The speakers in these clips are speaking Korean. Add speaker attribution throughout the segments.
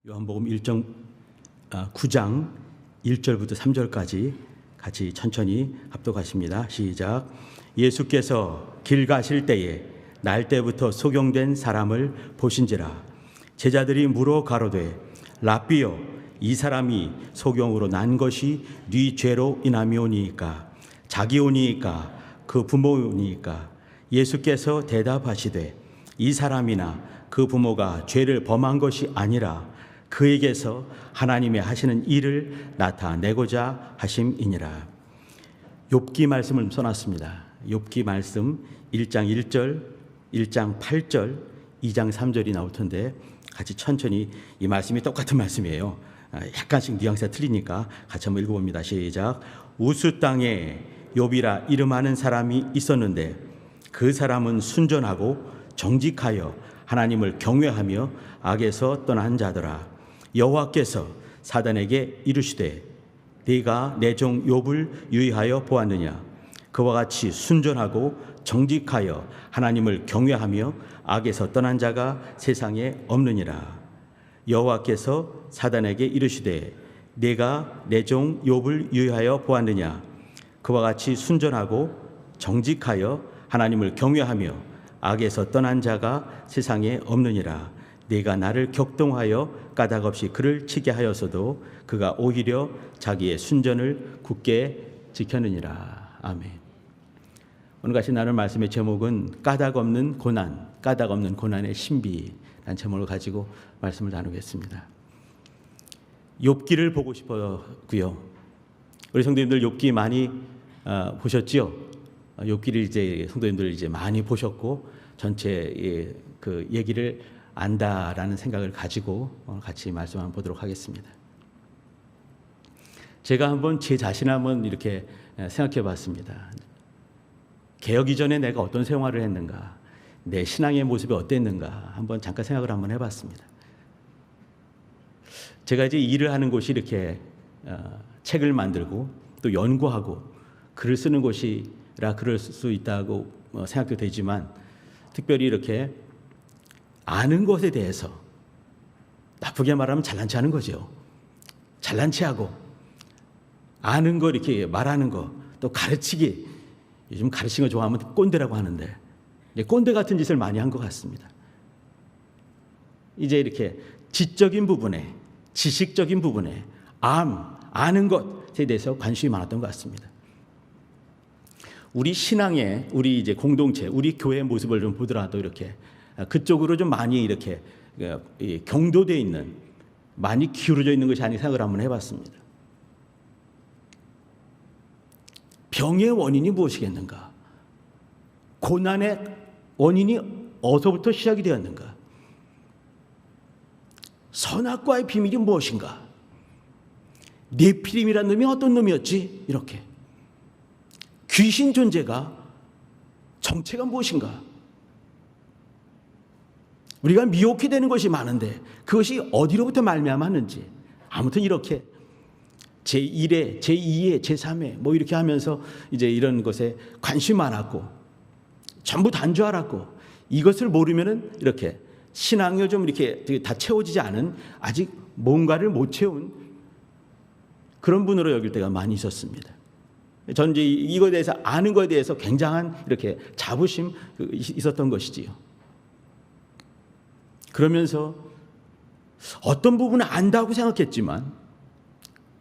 Speaker 1: 요한복음 9장 1절부터 3절까지 같이 천천히 합독하십니다. 시작. 예수께서 길 가실 때에 날 때부터 소경된 사람을 보신지라. 제자들이 물어 가로되 랍비여, 이 사람이 소경으로 난 것이 네 죄로 인함이오니이까 자기오니이까 그 부모오니이까. 예수께서 대답하시되 이 사람이나 그 부모가 죄를 범한 것이 아니라 그에게서 하나님의 하시는 일을 나타내고자 하심이니라. 욥기 말씀을 써놨습니다. 욥기 말씀 1장 1절, 1장 8절, 2장 3절이 나올 텐데 같이 천천히, 이 말씀이 똑같은 말씀이에요. 약간씩 뉘앙스가 틀리니까 같이 한번 읽어봅니다. 시작. 우스 땅에 욥이라 이름하는 사람이 있었는데 그 사람은 순전하고 정직하여 하나님을 경외하며 악에서 떠난 자더라. 여호와께서 사단에게 이르시되 네가 내 종 욥을 유의하여 보았느냐. 그와 같이 순전하고 정직하여 하나님을 경외하며 악에서 떠난 자가 세상에 없느니라. 여호와께서 사단에게 이르시되 네가 내 종 욥을 유의하여 보았느냐. 그와 같이 순전하고 정직하여 하나님을 경외하며 악에서 떠난 자가 세상에 없느니라. 네가 나를 격동하여 까닭없이 그를 치게 하였어도 그가 오히려 자기의 순전을 굳게 지켰느니라. 아멘. 오늘 같이 나눌 말씀의 제목은 까닭없는 고난, 까닭없는 고난의 신비라는 제목을 가지고 말씀을 나누겠습니다. 욥기를 보고 싶었고요. 우리 성도님들 욥기 많이 보셨지요? 욥기를 이제 성도님들 이제 많이 보셨고 전체 그 얘기를 안다라는 생각을 가지고 같이 말씀 한번 보도록 하겠습니다. 제가 한번 제 자신을 한번 이렇게 생각해 봤습니다. 개혁 이전에 내가 어떤 생활을 했는가, 내 신앙의 모습이 어땠는가 한번 잠깐 생각을 한번 해봤습니다. 제가 이제 일을 하는 곳이 이렇게 책을 만들고 또 연구하고 글을 쓰는 곳이라 그럴 수 있다고 생각도 되지만, 특별히 이렇게 아는 것에 대해서, 나쁘게 말하면 잘난 체 하는 거죠. 잘난 체 하고 아는 거 이렇게 말하는 거, 또 가르치기, 요즘 가르치는 거 좋아하면 꼰대라고 하는데 꼰대 같은 짓을 많이 한 것 같습니다. 이제 이렇게 지적인 부분에, 지식적인 부분에, 아는 것에 대해서 관심이 많았던 것 같습니다. 우리 신앙의, 우리 이제 공동체, 우리 교회의 모습을 좀 보더라도 이렇게 그쪽으로 좀 많이 이렇게 경도되어 있는, 많이 기울어져 있는 것이 아닌가 생각을 한번 해봤습니다. 병의 원인이 무엇이겠는가? 고난의 원인이 어디서부터 시작이 되었는가? 선악과의 비밀이 무엇인가? 네피림이라는 놈이 어떤 놈이었지? 이렇게 귀신 존재가 정체가 무엇인가? 우리가 미혹이 되는 것이 많은데 그것이 어디로부터 말미암았는지, 아무튼 이렇게 제1회, 제2회, 제3회 뭐 이렇게 하면서 이제 이런 것에 관심이 많았고 전부 다인 줄 알았고, 이것을 모르면은 이렇게 신앙이 좀 이렇게 다 채워지지 않은, 아직 뭔가를 못 채운 그런 분으로 여길 때가 많이 있었습니다. 저는 이제 이거에 대해서, 아는 것에 대해서 굉장한 이렇게 자부심 있었던 것이지요. 그러면서 어떤 부분을 안다고 생각했지만,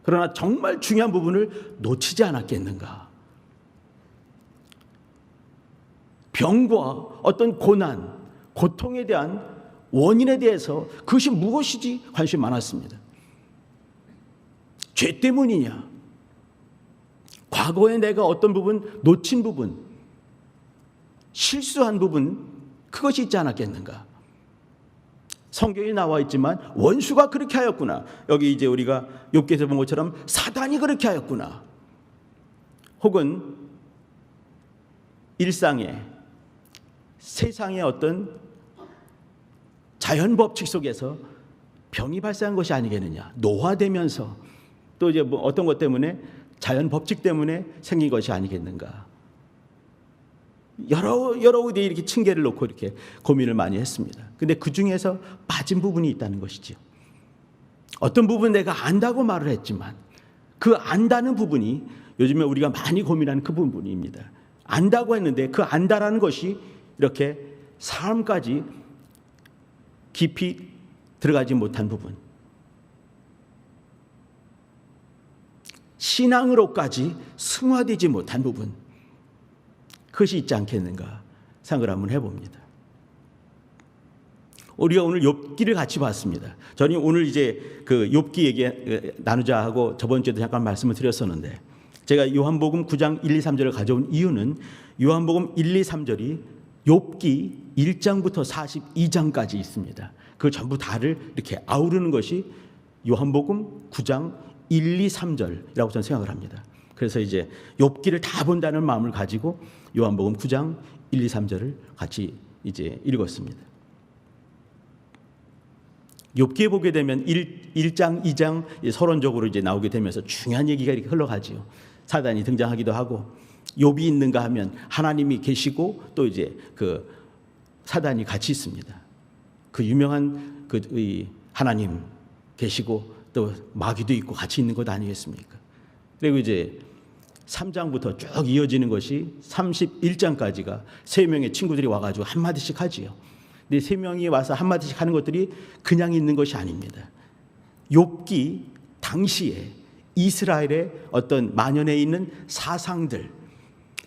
Speaker 1: 그러나 정말 중요한 부분을 놓치지 않았겠는가? 병과 어떤 고난, 고통에 대한 원인에 대해서 그것이 무엇이지 관심이 많았습니다. 죄 때문이냐? 과거에 내가 어떤 부분, 놓친 부분, 실수한 부분, 그것이 있지 않았겠는가? 성경에 나와 있지만 원수가 그렇게 하였구나. 여기 이제 우리가 욥기에서 본 것처럼 사단이 그렇게 하였구나. 혹은 일상의, 세상의 어떤 자연 법칙 속에서 병이 발생한 것이 아니겠느냐. 노화되면서 또 이제 뭐 어떤 것 때문에, 자연 법칙 때문에 생긴 것이 아니겠는가. 여러 의대에 이렇게 층계를 놓고 이렇게 고민을 많이 했습니다. 근데 그 중에서 빠진 부분이 있다는 것이죠. 어떤 부분 내가 안다고 말을 했지만 그 안다는 부분이 요즘에 우리가 많이 고민하는 그 부분입니다. 안다고 했는데 그 안다라는 것이 이렇게 삶까지 깊이 들어가지 못한 부분, 신앙으로까지 승화되지 못한 부분, 그것이 있지 않겠는가 생각을 한번 해봅니다. 우리가 오늘 욥기를 같이 봤습니다. 저는 오늘 이제 그 욥기 얘기 나누자 하고 저번 주에도 잠깐 말씀을 드렸었는데, 제가 요한복음 9장 1, 2, 3절을 가져온 이유는 요한복음 1, 2, 3절이 욥기 1장부터 42장까지 있습니다. 그 전부 다를 이렇게 아우르는 것이 요한복음 9장 1, 2, 3절이라고 저는 생각을 합니다. 그래서 이제 욥기를 다 본다는 마음을 가지고 요한복음 9장 1, 2, 3절을 같이 이제 읽었습니다. 욥기에 보게 되면 1장, 2장 서론적으로 이제 나오게 되면서 중요한 얘기가 이렇게 흘러가지요. 사단이 등장하기도 하고, 욥이 있는가 하면 하나님이 계시고 또 이제 그 사단이 같이 있습니다. 그 유명한 그 하나님 계시고 또 마귀도 있고 같이 있는 것 아니겠습니까? 그리고 이제 3장부터 쭉 이어지는 것이 31장까지가 세 명의 친구들이 와가지고 한마디씩 하지요. 근데 세 명이 와서 한마디씩 하는 것들이 그냥 있는 것이 아닙니다. 욥기 당시에 이스라엘의 어떤 만연해 있는 사상들,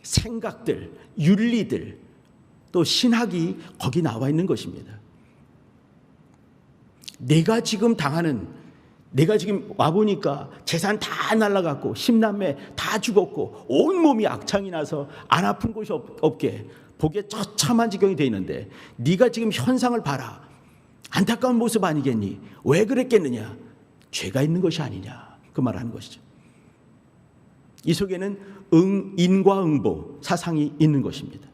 Speaker 1: 생각들, 윤리들, 또 신학이 거기 나와 있는 것입니다. 내가 지금 와보니까 재산 다 날라갔고 10남매 다 죽었고 온몸이 악창이 나서 안 아픈 곳이 없게 보기에 처참한 지경이 돼 있는데, 네가 지금 현상을 봐라. 안타까운 모습 아니겠니? 왜 그랬겠느냐? 죄가 있는 것이 아니냐, 그 말을 하는 것이죠. 이 속에는 인과응보 사상이 있는 것입니다.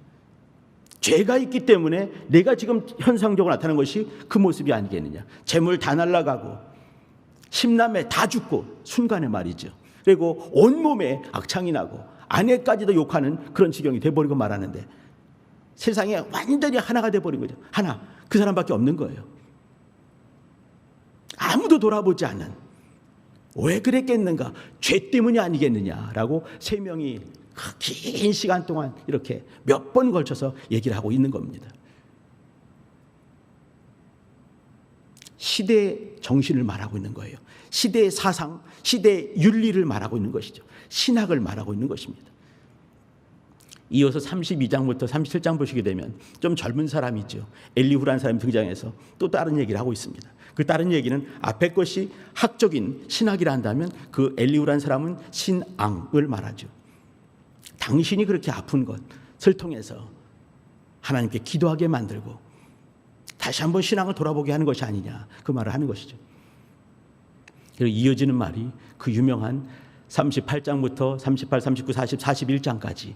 Speaker 1: 죄가 있기 때문에 내가 지금 현상적으로 나타나는 것이 그 모습이 아니겠느냐. 재물 다 날아가고 10남매 다 죽고 순간에 말이죠. 그리고 온몸에 악창이 나고 아내까지도 욕하는 그런 지경이 돼버리고 말하는데, 세상에 완전히 하나가 돼버린 거죠. 하나, 그 사람밖에 없는 거예요. 아무도 돌아보지 않는, 왜 그랬겠는가? 죄 때문이 아니겠느냐라고 세 명이 긴 시간 동안 이렇게 몇 번 걸쳐서 얘기를 하고 있는 겁니다. 시대의 정신을 말하고 있는 거예요. 시대의 사상, 시대의 윤리를 말하고 있는 것이죠. 신학을 말하고 있는 것입니다. 이어서 32장부터 37장 보시게 되면 좀 젊은 사람이 있죠. 엘리후라는 사람이 등장해서 또 다른 얘기를 하고 있습니다. 그 다른 얘기는 앞에 것이 학적인 신학이라 한다면 그 엘리후라는 사람은 신앙을 말하죠. 당신이 그렇게 아픈 것을 통해서 하나님께 기도하게 만들고 다시 한번 신앙을 돌아보게 하는 것이 아니냐, 그 말을 하는 것이죠. 그리고 이어지는 말이 그 유명한 38장부터 38, 39, 40, 41장까지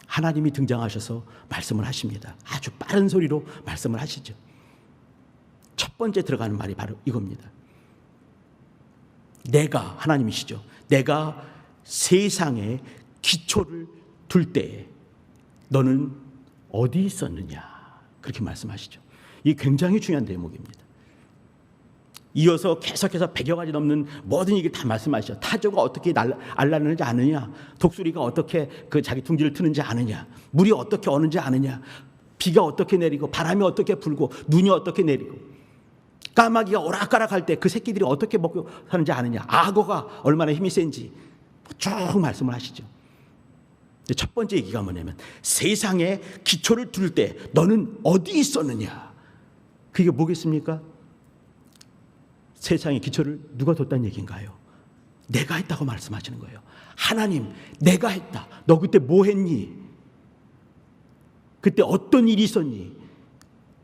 Speaker 1: 하나님이 등장하셔서 말씀을 하십니다. 아주 빠른 소리로 말씀을 하시죠. 첫 번째 들어가는 말이 바로 이겁니다. 내가, 하나님이시죠. 내가 세상에 기초를 둘 때에 너는 어디 있었느냐, 그렇게 말씀하시죠. 이게 굉장히 중요한 대목입니다. 이어서 계속해서 100여 가지 넘는 모든 얘기를 다 말씀하시죠. 타조가 어떻게 알라는지 아느냐, 독수리가 어떻게 그 자기 둥지를 트는지 아느냐, 물이 어떻게 오는지 아느냐, 비가 어떻게 내리고 바람이 어떻게 불고 눈이 어떻게 내리고, 까마귀가 오락가락할 때 그 새끼들이 어떻게 먹고 사는지 아느냐, 악어가 얼마나 힘이 센지 쭉 말씀을 하시죠. 첫 번째 얘기가 뭐냐면 세상에 기초를 둘 때 너는 어디 있었느냐. 그게 뭐겠습니까? 세상의 기초를 누가 뒀다는 얘기인가요? 내가 했다고 말씀하시는 거예요. 하나님, 내가 했다. 너 그때 뭐 했니? 그때 어떤 일이 있었니?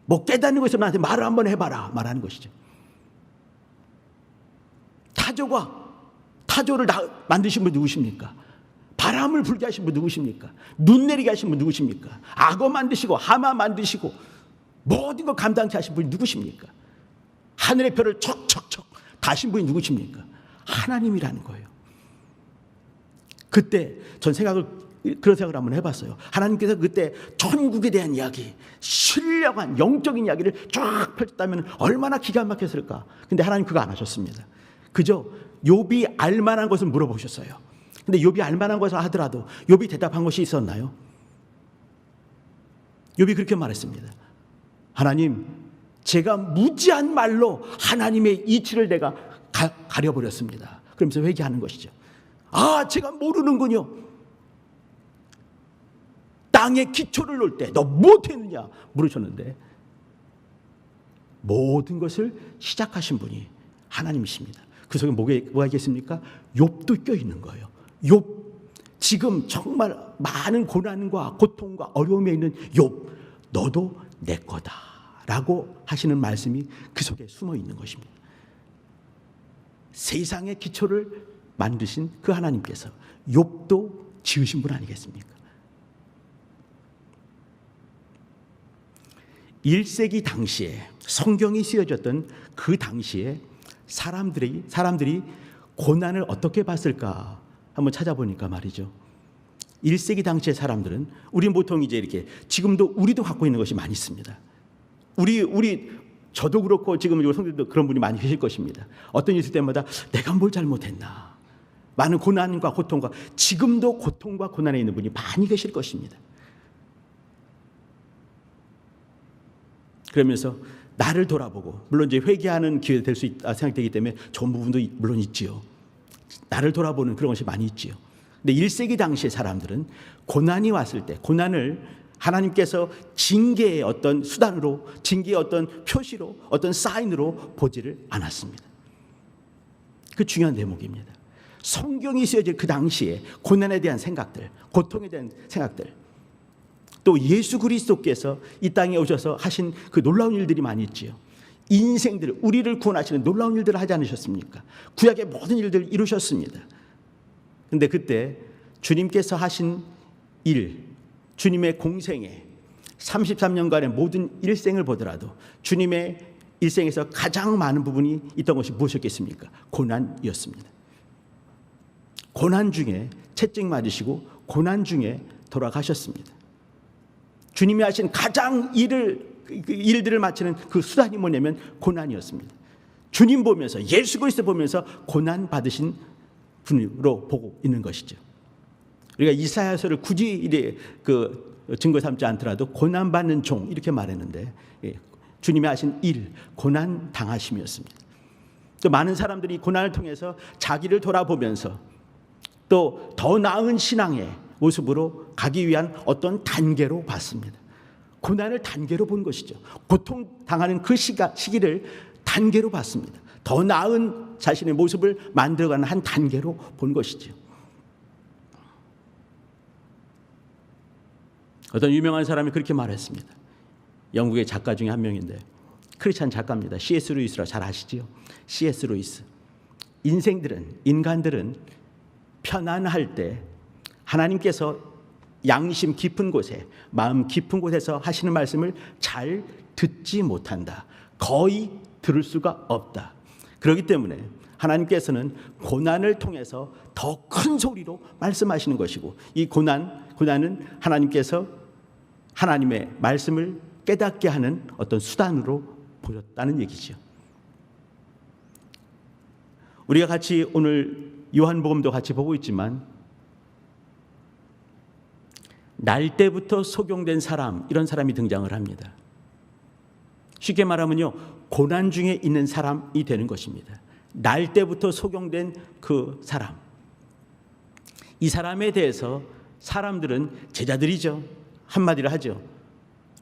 Speaker 1: 뭐 깨닫는 거 있으면 나한테 말을 한번 해봐라, 말하는 것이죠. 타조를 만드신 분 누구십니까? 바람을 불게 하신 분 누구십니까? 눈 내리게 하신 분 누구십니까? 악어 만드시고 하마 만드시고 모든 걸 감당케 하신 분이 누구십니까? 하늘의 별을 척척척 다신 분이 누구십니까? 하나님이라는 거예요. 그때 전 그런 생각을 한번 해봤어요. 하나님께서 그때 천국에 대한 이야기, 신령한 영적인 이야기를 쫙 펼쳤다면 얼마나 기가 막혔을까. 근데 하나님 그거 안 하셨습니다. 그저 욥이 알만한 것을 물어보셨어요. 근데 욥이 알만한 것을 하더라도 욥이 대답한 것이 있었나요? 욥이 그렇게 말했습니다. 하나님, 제가 무지한 말로 하나님의 이치를 내가 가려버렸습니다. 그러면서 회개하는 것이죠. 아, 제가 모르는군요. 땅에 기초를 놓을 때 너 못했느냐 물으셨는데, 모든 것을 시작하신 분이 하나님이십니다. 그 속에 뭐가 있겠습니까? 욥도 껴있는 거예요. 욥, 지금 정말 많은 고난과 고통과 어려움에 있는 욥, 너도 내 거다 라고 하시는 말씀이 그 속에 숨어 있는 것입니다. 세상의 기초를 만드신 그 하나님께서 욥도 지으신 분 아니겠습니까? 1세기 당시에 성경이 쓰여졌던 그 당시에 사람들이 고난을 어떻게 봤을까 한번 찾아보니까 말이죠. 1세기 당시의 사람들은, 우리는 보통 이제 이렇게, 지금도 우리도 갖고 있는 것이 많이 있습니다. 저도 그렇고 지금 성도들도 그런 분이 많이 계실 것입니다. 어떤 일 있을 때마다 내가 뭘 잘못했나. 많은 고난과 고통과, 지금도 고통과 고난에 있는 분이 많이 계실 것입니다. 그러면서 나를 돌아보고, 물론 이제 회개하는 기회가 될 수 있다 생각되기 때문에 좋은 부분도 물론 있지요. 나를 돌아보는 그런 것이 많이 있지요. 근데 1세기 당시의 사람들은 고난이 왔을 때, 고난을 하나님께서 징계의 어떤 수단으로, 징계의 어떤 표시로, 어떤 사인으로 보지를 않았습니다. 그 중요한 대목입니다. 성경이 쓰여질 그 당시에 고난에 대한 생각들, 고통에 대한 생각들, 또 예수 그리스도께서 이 땅에 오셔서 하신 그 놀라운 일들이 많이 있지요. 인생들, 우리를 구원하시는 놀라운 일들을 하지 않으셨습니까? 구약의 모든 일들을 이루셨습니다. 근데 그때 주님께서 하신 일, 주님의 공생애 33년간의 모든 일생을 보더라도 주님의 일생에서 가장 많은 부분이 있던 것이 무엇이었겠습니까? 고난이었습니다. 고난 중에 채찍 맞으시고 고난 중에 돌아가셨습니다. 주님이 하신 가장 일들을 마치는 그 수단이 뭐냐면 고난이었습니다. 주님 보면서, 예수 그리스도 보면서 고난 받으신 분으로 보고 있는 것이죠. 우리가 이사야서를 굳이 증거 삼지 않더라도 고난 받는 종 이렇게 말했는데, 주님이 하신 일, 고난 당하심이었습니다. 또 많은 사람들이 고난을 통해서 자기를 돌아보면서 또 더 나은 신앙의 모습으로 가기 위한 어떤 단계로 봤습니다. 고난을 단계로 본 것이죠. 고통당하는 그 시기를 단계로 봤습니다. 더 나은 자신의 모습을 만들어가는 한 단계로 본 것이죠. 어떤 유명한 사람이 그렇게 말했습니다. 영국의 작가 중에 한 명인데, 크리스찬 작가입니다. C.S. 루이스라 잘 아시지요? C.S. 루이스. 인간들은 편안할 때 하나님께서 양심 깊은 곳에, 마음 깊은 곳에서 하시는 말씀을 잘 듣지 못한다. 거의 들을 수가 없다. 그렇기 때문에 하나님께서는 고난을 통해서 더 큰 소리로 말씀하시는 것이고, 이 고난은 하나님께서 하나님의 말씀을 깨닫게 하는 어떤 수단으로 보였다는 얘기죠. 우리가 같이 오늘 요한복음도 같이 보고 있지만, 날 때부터 속용된 사람, 이런 사람이 등장을 합니다. 쉽게 말하면요, 고난 중에 있는 사람이 되는 것입니다. 날 때부터 속용된 그 사람. 이 사람에 대해서 사람들은, 제자들이죠, 한마디로 하죠.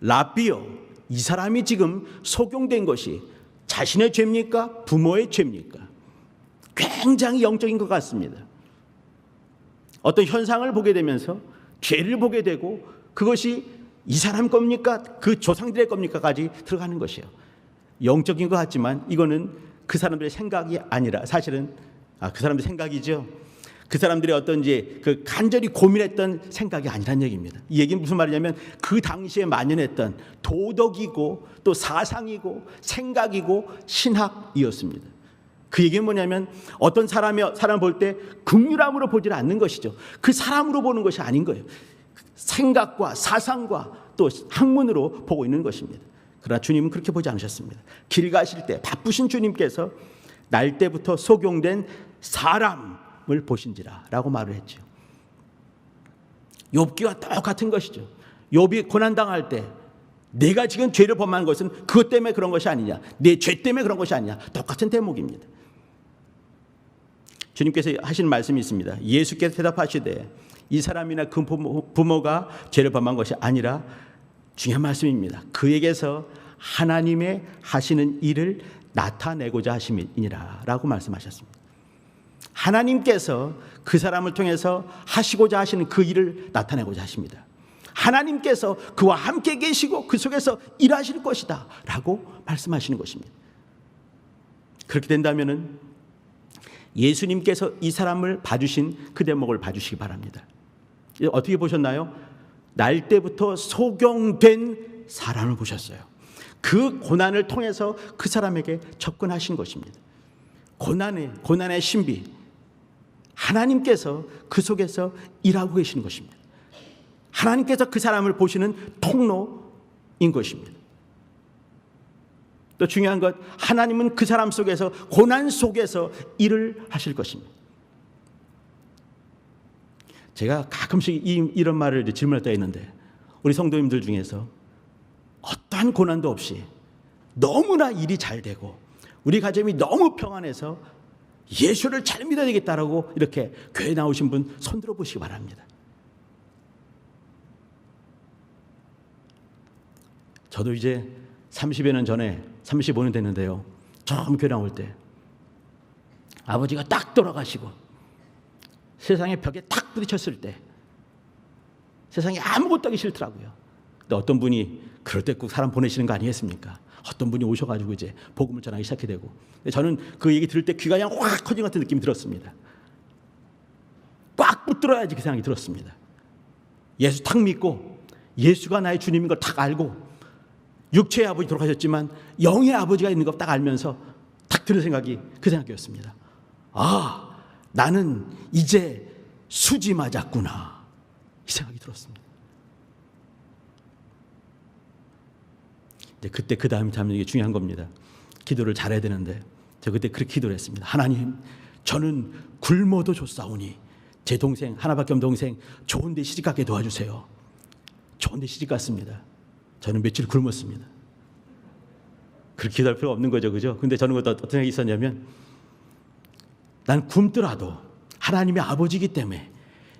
Speaker 1: 랍비요, 이 사람이 지금 속용된 것이 자신의 죄입니까? 부모의 죄입니까? 굉장히 영적인 것 같습니다. 어떤 현상을 보게 되면서 죄를 보게 되고, 그것이 이 사람 겁니까? 그 조상들의 겁니까?까지 들어가는 것이에요. 영적인 것 같지만 이거는 그 사람들의 생각이 아니라, 사실은 그 사람들의 생각이죠. 그 사람들의 어떤 이제 그 간절히 고민했던 생각이 아니란 얘기입니다. 이 얘기는 무슨 말이냐면, 그 당시에 만연했던 도덕이고 또 사상이고 생각이고 신학이었습니다. 그 얘기는 뭐냐면, 어떤 사람을 볼 때 긍휼함으로 보지 않는 것이죠. 그 사람으로 보는 것이 아닌 거예요. 생각과 사상과 또 학문으로 보고 있는 것입니다. 그러나 주님은 그렇게 보지 않으셨습니다. 길 가실 때 바쁘신 주님께서 날 때부터 속용된 사람을 보신지라 라고 말을 했죠. 욥기와 똑같은 것이죠. 욥이 고난당할 때 내가 지금 죄를 범한 것은 그것 때문에 그런 것이 아니냐, 내 죄 때문에 그런 것이 아니냐, 똑같은 대목입니다. 주님께서 하신 말씀이 있습니다. 예수께서 대답하시되 이 사람이나 그 부모가 죄를 범한 것이 아니라, 중요한 말씀입니다. 그에게서 하나님의 하시는 일을 나타내고자 하심이니라 라고 말씀하셨습니다. 하나님께서 그 사람을 통해서 하시고자 하시는 그 일을 나타내고자 하십니다. 하나님께서 그와 함께 계시고 그 속에서 일하실 것이다 라고 말씀하시는 것입니다. 그렇게 된다면 예수님께서 이 사람을 봐주신 그 대목을 봐주시기 바랍니다. 어떻게 보셨나요? 날 때부터 소경된 사람을 보셨어요. 그 고난을 통해서 그 사람에게 접근하신 것입니다. 고난의 신비, 하나님께서 그 속에서 일하고 계시는 것입니다. 하나님께서 그 사람을 보시는 통로인 것입니다. 또 중요한 것, 하나님은 그 사람 속에서, 고난 속에서 일을 하실 것입니다. 제가 가끔씩 이런 말을 질문할 때가 있는데, 우리 성도님들 중에서 어떠한 고난도 없이 너무나 일이 잘 되고 우리 가정이 너무 평안해서 예수를 잘 믿어야 되겠다라고 이렇게 교회 나오신 분 손들어 보시기 바랍니다. 저도 이제 30여 년 전에 35년 됐는데요, 처음 교회 나올 때 아버지가 딱 돌아가시고 세상의 벽에 탁 부딪혔을 때 세상에 아무것도 하기 싫더라고요. 근데 어떤 분이 그럴 때 꼭 사람 보내시는 거 아니겠습니까? 어떤 분이 오셔가지고 이제 복음을 전하기 시작해 되고, 저는 그 얘기 들을 때 귀가 그냥 확 커진 것 같은 느낌이 들었습니다. 꽉 붙들어야지 그 생각이 들었습니다. 예수 탁 믿고 예수가 나의 주님인 걸 탁 알고, 육체의 아버지 돌아가셨지만 영의 아버지가 있는 걸 딱 알면서 탁 드는 생각이 그 생각이었습니다. 아, 나는 이제 수지 맞았구나, 이 생각이 들었습니다. 그때 그 다음이 참 이게 중요한 겁니다. 기도를 잘해야 되는데 저 그때 그렇게 기도를 했습니다. 하나님, 저는 굶어도 좋사오니 제 동생, 하나밖에 없는 동생 좋은 데 시집가게 도와주세요. 좋은 데 시집갔습니다. 저는 며칠 굶었습니다. 그렇게 기도할 필요가 없는 거죠, 그죠? 근데 저는 어떤 생각이 있었냐면, 난 굶더라도 하나님의 아버지이기 때문에,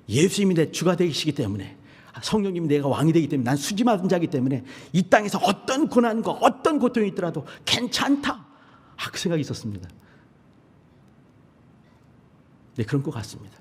Speaker 1: 예수님이 내 주가 되시기 때문에, 성령님이 내가 왕이 되기 때문에, 난 수지 맞은 자이기 때문에 이 땅에서 어떤 고난과 어떤 고통이 있더라도 괜찮다, 그 생각이 있었습니다. 네, 그런 것 같습니다.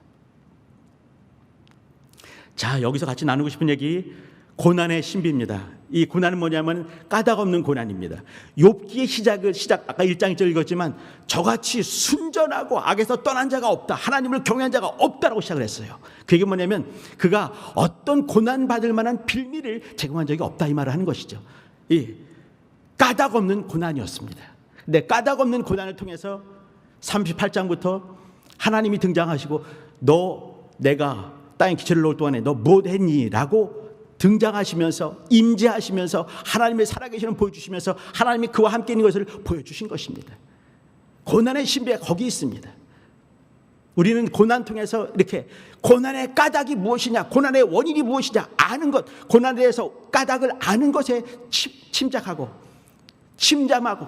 Speaker 1: 자, 여기서 같이 나누고 싶은 얘기, 고난의 신비입니다. 이 고난은 뭐냐면 까닭 없는 고난입니다. 욥기의 시작 아까 1장 1절 읽었지만, 저같이 순전하고 악에서 떠난 자가 없다, 하나님을 경외한 자가 없다라고 시작을 했어요. 그게 뭐냐면 그가 어떤 고난 받을 만한 빌미를 제공한 적이 없다, 이 말을 하는 것이죠. 이 까닭 없는 고난이었습니다. 근데 까닭 없는 고난을 통해서 38장부터 하나님이 등장하시고, 내가 땅에 기초를 놓을 동안에 너 뭐 했니? 라고 등장하시면서, 임재하시면서 하나님의 살아계시는 보여주시면서 하나님이 그와 함께 있는 것을 보여주신 것입니다. 고난의 신비가 거기 있습니다. 우리는 고난 통해서 이렇게 고난의 까닭이 무엇이냐, 고난의 원인이 무엇이냐 아는 것, 고난에 대해서 까닭을 아는 것에 침잠하고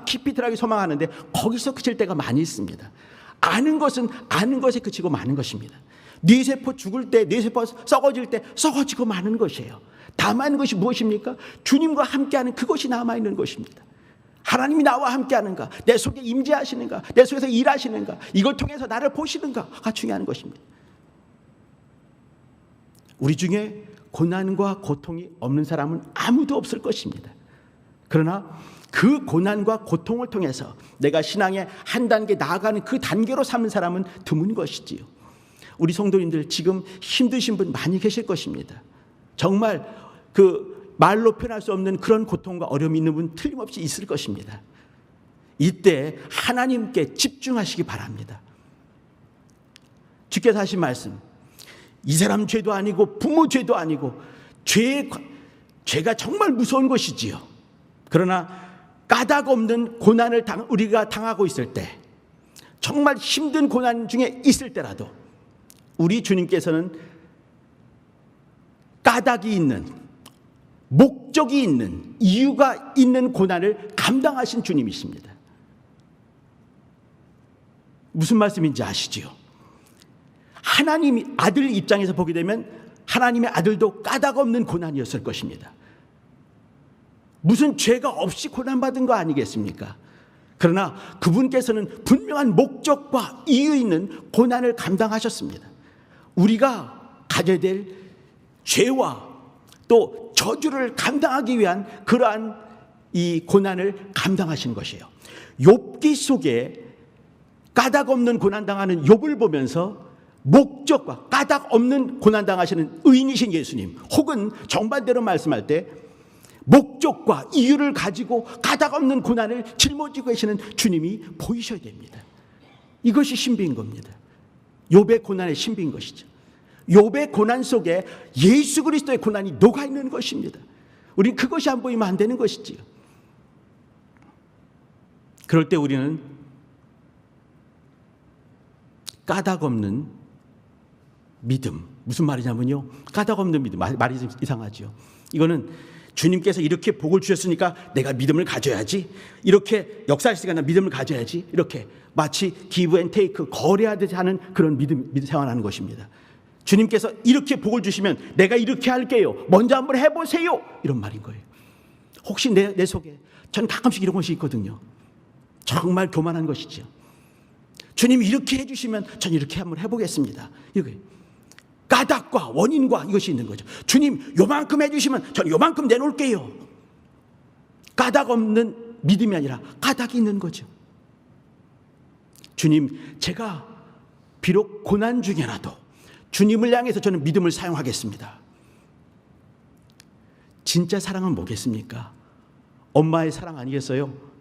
Speaker 1: 깊이 들어가기 소망하는데 거기서 그칠 때가 많이 있습니다. 아는 것은 아는 것에 그치고 마는 것입니다. 뇌세포 죽을 때, 뇌세포 썩어질 때 썩어지고 마는 것이에요. 남아있는 것이 무엇입니까? 주님과 함께하는 그것이 남아있는 것입니다. 하나님이 나와 함께하는가, 내 속에 임재하시는가, 내 속에서 일하시는가, 이걸 통해서 나를 보시는가가 중요한 것입니다. 우리 중에 고난과 고통이 없는 사람은 아무도 없을 것입니다. 그러나 그 고난과 고통을 통해서 내가 신앙의 한 단계 나아가는 그 단계로 삼는 사람은 드문 것이지요. 우리 성도님들 지금 힘드신 분 많이 계실 것입니다. 정말 그 말로 표현할 수 없는 그런 고통과 어려움이 있는 분 틀림없이 있을 것입니다. 이때 하나님께 집중하시기 바랍니다. 주께서 하신 말씀, 이 사람 죄도 아니고 부모 죄도 아니고 죄가 정말 무서운 것이지요. 그러나 까닭 없는 고난을 우리가 당하고 있을 때, 정말 힘든 고난 중에 있을 때라도 우리 주님께서는 까닭이 있는, 목적이 있는, 이유가 있는 고난을 감당하신 주님이십니다. 무슨 말씀인지 아시지요? 하나님이 아들 입장에서 보게 되면 하나님의 아들도 까닭 없는 고난이었을 것입니다. 무슨 죄가 없이 고난받은 거 아니겠습니까? 그러나 그분께서는 분명한 목적과 이유 있는 고난을 감당하셨습니다. 우리가 가져야 될 죄와 또 저주를 감당하기 위한 그러한 이 고난을 감당하신 것이에요. 욥기 속에 까닭 없는 고난당하는 욥을 보면서 목적과 까닭 없는 고난당하시는 의인이신 예수님, 혹은 정반대로 말씀할 때 목적과 이유를 가지고 까닭 없는 고난을 짊어지고 계시는 주님이 보이셔야 됩니다. 이것이 신비인 겁니다. 욥의 고난의 신비인 것이죠. 욥의 고난 속에 예수 그리스도의 고난이 녹아있는 것입니다. 우리는 그것이 안 보이면 안 되는 것이지요. 그럴 때 우리는 까닭 없는 믿음, 무슨 말이냐면요, 까닭 없는 믿음, 말이 좀 이상하죠. 이거는 주님께서 이렇게 복을 주셨으니까 내가 믿음을 가져야지, 이렇게 역사하시니까 나 믿음을 가져야지, 이렇게 마치 기브 앤 테이크, 거래하듯이 하는 그런 믿음 생활하는 것입니다. 주님께서 이렇게 복을 주시면 내가 이렇게 할게요, 먼저 한번 해보세요, 이런 말인 거예요. 혹시 내 속에, 저는 가끔씩 이런 것이 있거든요. 정말 교만한 것이죠. 주님이 이렇게 해주시면 전 이렇게 한번 해보겠습니다. 이게 까닭과 원인과 이것이 있는 거죠. 주님 요만큼 해주시면 전 요만큼 내놓을게요. 까닭 없는 믿음이 아니라 까닭이 있는 거죠. 주님, 제가 비록 고난 중에라도 주님을 향해서 저는 믿음을 사용하겠습니다. 진짜 사랑은 뭐겠습니까? 엄마의 사랑 아니겠어요?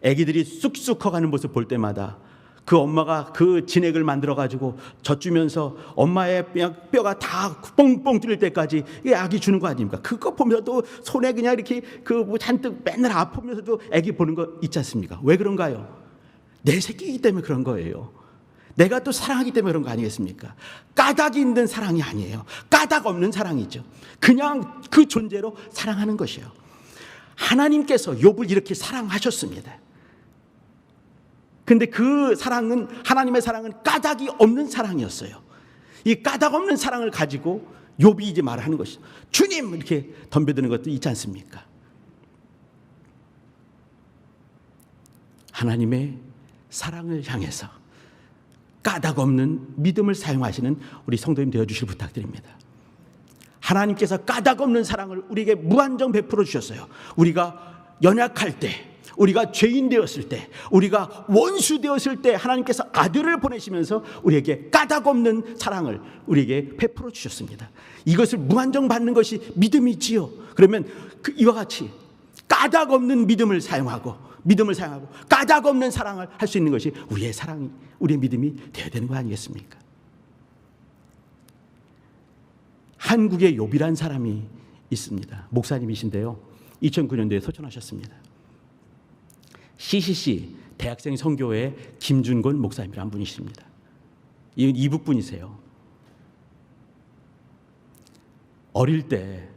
Speaker 1: 아기들이 쑥쑥 커가는 모습 볼 때마다 그 엄마가 그 진액을 만들어가지고 젖주면서 엄마의 뼈가 다 뻥뻥 뚫릴 때까지 이 아기 주는 거 아닙니까? 그거 보면서 또 손에 그냥 이렇게 그 잔뜩 맨날 아프면서도 아기 보는 거 있지 않습니까? 왜 그런가요? 내 새끼이기 때문에 그런 거예요. 내가 또 사랑하기 때문에 그런 거 아니겠습니까? 까닭이 있는 사랑이 아니에요. 까닭 없는 사랑이죠. 그냥 그 존재로 사랑하는 것이에요. 하나님께서 욥을 이렇게 사랑하셨습니다. 근데 그 사랑은, 하나님의 사랑은 까닭이 없는 사랑이었어요. 이 까닭 없는 사랑을 가지고 욥이 이제 말하는 것이죠. 주님! 이렇게 덤벼드는 것도 있지 않습니까? 하나님의 사랑을 향해서 까닭 없는 믿음을 사용하시는 우리 성도님 되어주실 부탁드립니다. 하나님께서 까닭 없는 사랑을 우리에게 무한정 베풀어 주셨어요. 우리가 연약할 때, 우리가 죄인 되었을 때, 우리가 원수 되었을 때 하나님께서 아들을 보내시면서 우리에게 까닭 없는 사랑을 우리에게 베풀어 주셨습니다. 이것을 무한정 받는 것이 믿음이지요. 그러면 이와 같이 까닭 없는 믿음을 사용하고 까닭 없는 사랑을 할 수 있는 것이 우리의 사랑이, 우리의 믿음이 되어야 되는 거 아니겠습니까? 한국에 욥이란 사람이 있습니다. 목사님이신데요, 2009년도에 소천하셨습니다. CCC 대학생 선교회 김준곤 목사님이란 분이십니다. 이북 분이세요. 어릴 때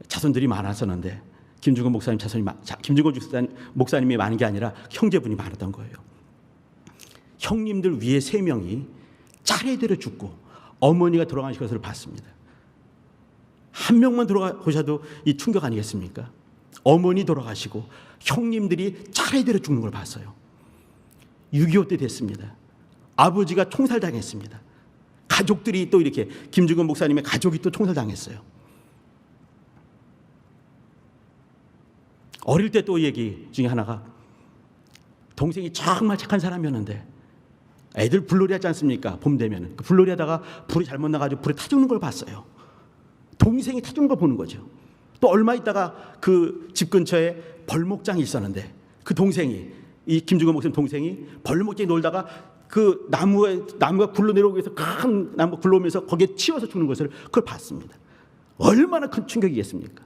Speaker 1: 자손들이 많았었는데 김준곤 목사님이 많은 게 아니라 형제분이 많았던 거예요. 형님들 위에 3명이 차례대로 죽고 어머니가 돌아가신 것을 봤습니다. 한 명만 돌아가셔도 이 충격 아니겠습니까? 어머니 돌아가시고 형님들이 차례대로 죽는 걸 봤어요. 6.25 때 됐습니다. 아버지가 총살당했습니다. 가족들이 또 이렇게, 김준건 목사님의 가족이 또 총살당했어요. 어릴 때 또 얘기 중에 하나가, 동생이 정말 착한 사람이었는데 애들 불놀이 하지 않습니까? 봄 되면 그 불놀이 하다가 불이 잘못 나가지고 불에 타 죽는 걸 봤어요. 동생이 타 죽는 걸 보는 거죠. 또 얼마 있다가 그 집 근처에 벌목장이 있었는데 그 동생이, 이 김준건 목사님 동생이 벌목장에 놀다가 그 나무가 굴러 내려오기 위해서 큰 나무 굴러오면서 거기에 치여서 죽는 것을 그걸 봤습니다. 얼마나 큰 충격이겠습니까?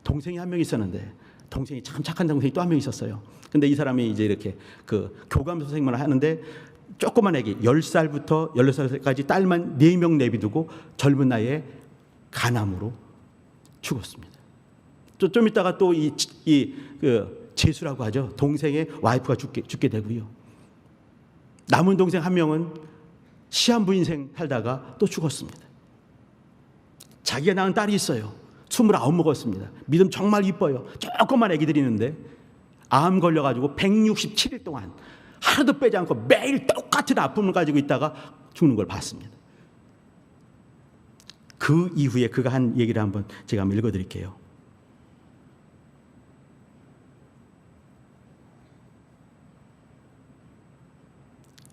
Speaker 1: 동생이 한 명 있었는데, 동생이 참 착한 동생이 또 한 명 있었어요. 근데 이 사람이 이제 이렇게 그 교감 선생님을 하는데 조그만 애기 10살부터 16살까지 딸만 4명 내비두고 젊은 나이에 간암으로 죽었습니다. 좀 있다가 또 그 재수라고 하죠. 동생의 와이프가 죽게 되고요. 남은 동생 한 명은 시한부 인생 살다가 또 죽었습니다. 자기가 낳은 딸이 있어요. 29 먹었습니다. 믿음 정말 이뻐요. 조그만 애기들이 있는데 암 걸려가지고 167일 동안 하루도 빼지 않고 매일 똑같은 아픔을 가지고 있다가 죽는 걸 봤습니다. 그 이후에 그가 한 얘기를 한번 제가 한번 읽어드릴게요.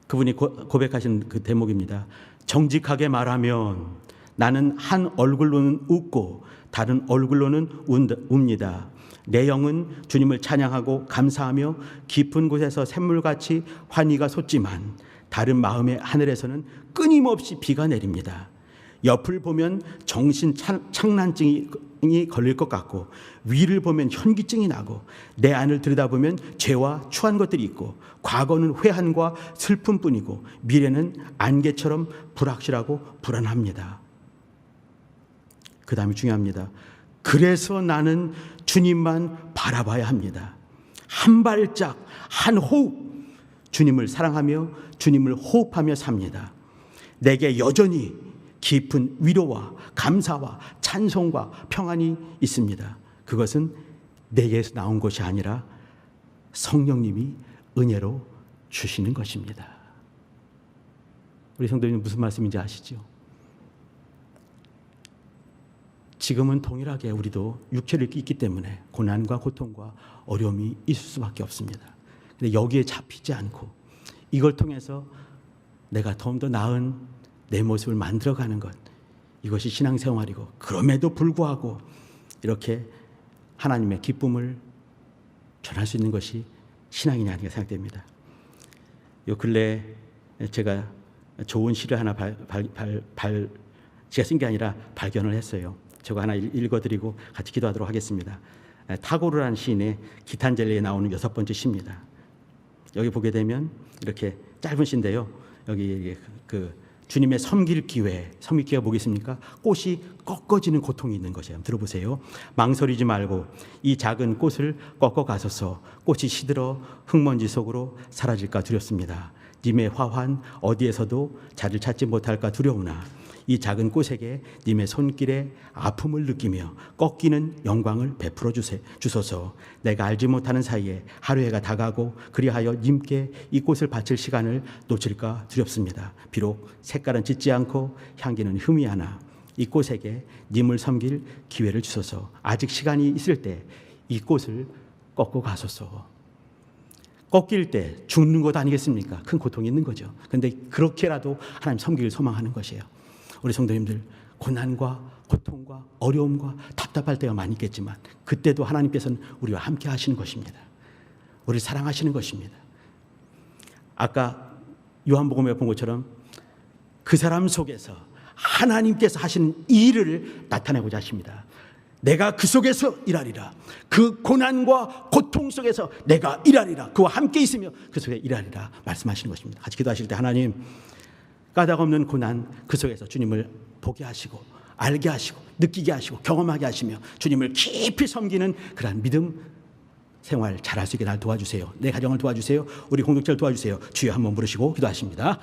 Speaker 1: 그분이 고백하신 그 대목입니다. 정직하게 말하면 나는 한 얼굴로는 웃고 다른 얼굴로는 웁니다. 내 영은 주님을 찬양하고 감사하며 깊은 곳에서 샘물같이 환희가 솟지만 다른 마음의 하늘에서는 끊임없이 비가 내립니다. 옆을 보면 정신 착란증이 걸릴 것 같고 위를 보면 현기증이 나고 내 안을 들여다보면 죄와 추한 것들이 있고 과거는 회한과 슬픔뿐이고 미래는 안개처럼 불확실하고 불안합니다. 그 다음이 중요합니다. 그래서 나는 주님만 바라봐야 합니다. 한 발짝 한 호흡 주님을 사랑하며 주님을 호흡하며 삽니다. 내게 여전히 깊은 위로와 감사와 찬송과 평안이 있습니다. 그것은 내게서 나온 것이 아니라 성령님이 은혜로 주시는 것입니다. 우리 성도님 무슨 말씀인지 아시죠? 지금은 동일하게 우리도 육체를 있기 때문에 고난과 고통과 어려움이 있을 수밖에 없습니다. 근데 여기에 잡히지 않고 이걸 통해서 내가 더 나은 내 모습을 만들어가는 것, 이것이 신앙생활이고 그럼에도 불구하고 이렇게 하나님의 기쁨을 전할 수 있는 것이 신앙이냐 아닌가 생각됩니다. 요 근래 제가 좋은 시를 하나 제가 쓴 게 아니라 발견을 했어요. 저거 하나 읽어드리고 같이 기도하도록 하겠습니다. 타고르라는 시인의 기탄젤리에 나오는 6번째 시입니다. 여기 보게 되면 이렇게 짧은 시인데요. 여기 그 주님의 섬길 기회가 뭐가 있습니까? 꽃이 꺾어지는 고통이 있는 것이에요. 한번 들어보세요. 망설이지 말고 이 작은 꽃을 꺾어 가소서. 꽃이 시들어 흙먼지 속으로 사라질까 두렵습니다. 님의 화환 어디에서도 자리를 찾지 못할까 두려우나 이 작은 꽃에게 님의 손길에 아픔을 느끼며 꺾이는 영광을 베풀어 주소서. 내가 알지 못하는 사이에 하루해가 다가고 그리하여 님께 이 꽃을 바칠 시간을 놓칠까 두렵습니다. 비록 색깔은 짙지 않고 향기는 희미하나 이 꽃에게 님을 섬길 기회를 주소서. 아직 시간이 있을 때 이 꽃을 꺾고 가소서. 꺾일 때 죽는 것 아니겠습니까? 큰 고통이 있는 거죠. 그런데 그렇게라도 하나님 섬기기를 소망하는 것이에요. 우리 성도님들 고난과 고통과 어려움과 답답할 때가 많이 있겠지만 그때도 하나님께서는 우리와 함께 하시는 것입니다. 우리를 사랑하시는 것입니다. 아까 요한복음에 본 것처럼 그 사람 속에서 하나님께서 하시는 일을 나타내고자 하십니다. 내가 그 속에서 일하리라. 그 고난과 고통 속에서 내가 일하리라. 그와 함께 있으며 그 속에 일하리라 말씀하시는 것입니다. 같이 기도하실 때 하나님 까닭없는 고난 그 속에서 주님을 보게 하시고 알게 하시고 느끼게 하시고 경험하게 하시며 주님을 깊이 섬기는 그러한 믿음 생활 잘할 수 있게 날 도와주세요. 내 가정을 도와주세요. 우리 공동체를 도와주세요. 주여 한번 부르시고 기도하십니다.